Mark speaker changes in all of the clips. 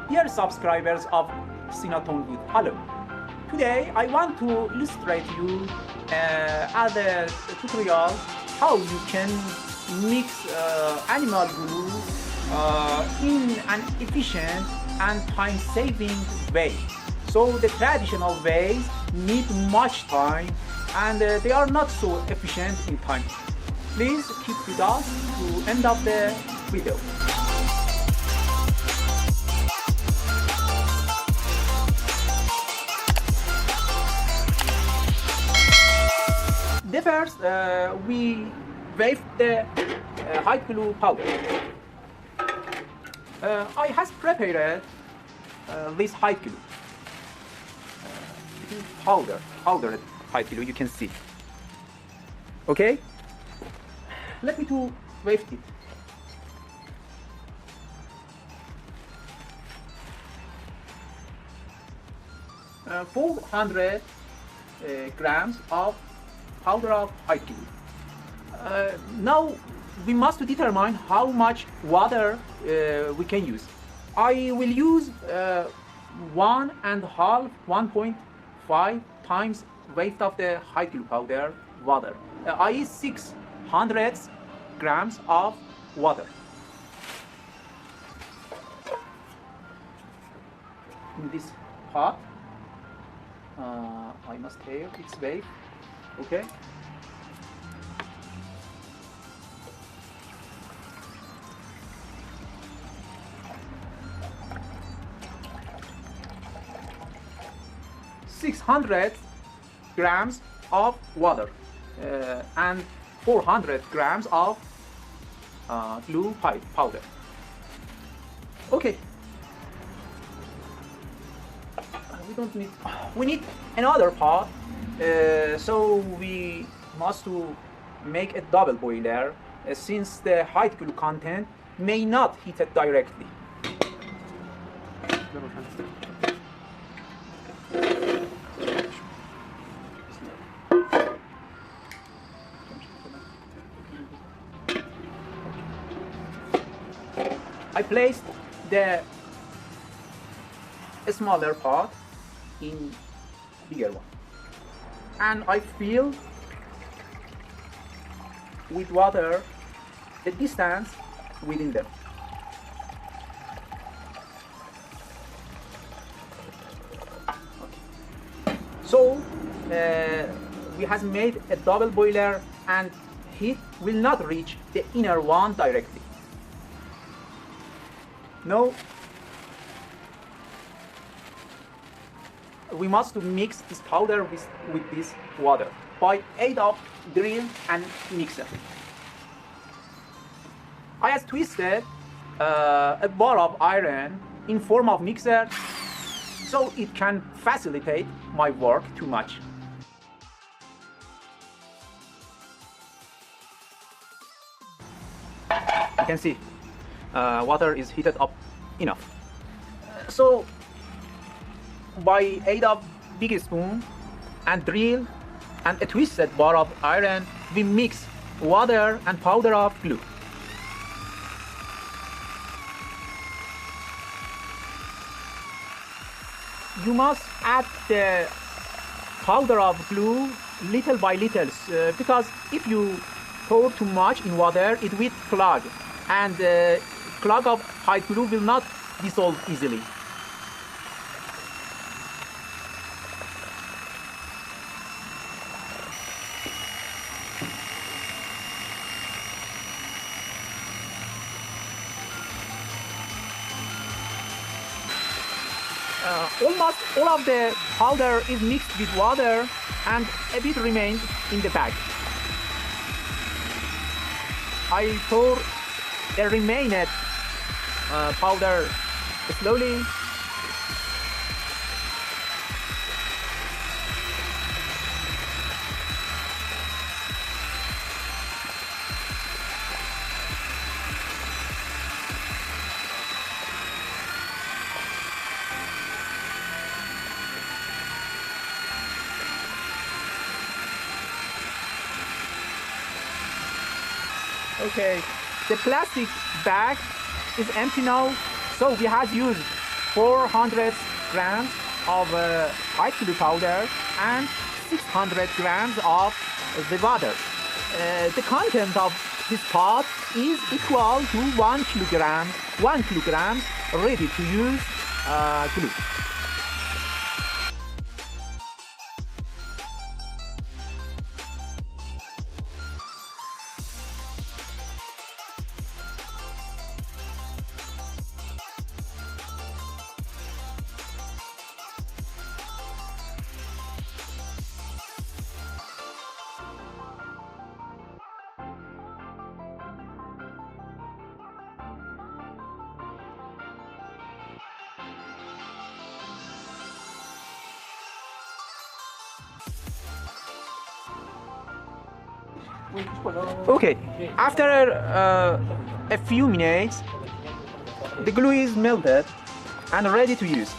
Speaker 1: Dear subscribers of Sinatone with Hello. Today I want to illustrate you as a tutorial how you can mix animal glue in an efficient and time-saving way. So the traditional ways need much time and they are not so efficient in time. Please keep with us to end of the video. The first, we wave the hot glue powder. I has prepared this hot glue. Powdered hot glue, you can see. Okay? Let me to wave it. Uh, 400 grams of powder of hot glue. Now we must determine how much water we can use. I will use 1.5 times weight of the hot glue powder water. I 600 grams of water. In this pot, I must have its weight. Okay. $600 grams of water and 400 grams of glue powder. Okay. We need another pot, so we must to make a double boiler since the hot glue content may not heat it directly. I placed the smaller pot in bigger one, and I fill with water the distance within them. So we have made a double boiler and heat will not reach the inner one directly. Now we must mix this powder with this water by aid of drill and mixer. I have twisted a bar of iron in form of mixer so it can facilitate my work too much. You can see water is heated up enough. So by aid of big spoon and drill and a twisted bar of iron, we mix water and powder of glue. You must add the powder of glue little by little because if you pour too much in water, it will clog, and the clog of hot glue will not dissolve easily. Almost all of the powder is mixed with water and a bit remains in the bag. I pour the remaining powder slowly. Okay, the plastic bag is empty now, so we have used 400 grams of high glue powder and 600 grams of the water. The content of this pot is equal to 1 kilogram ready to use glue. Okay, after a few minutes, the glue is melted and ready to use.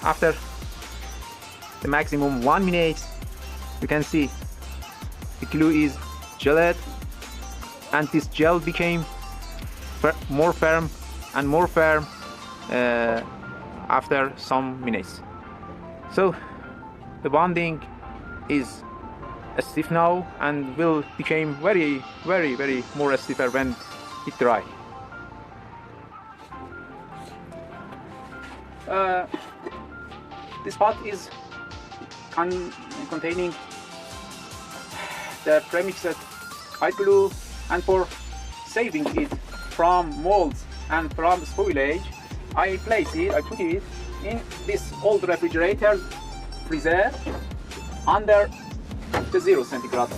Speaker 1: After the maximum 1 minute, you can see the glue is geled, and this gel became more firm and more firm after some minutes. So the bonding is stiff now and will become very more stiffer when it dry. This pot is containing the premixed hide glue, and for saving it from molds and from spoilage, I put it in this old refrigerator freezer under the 0 centigrade.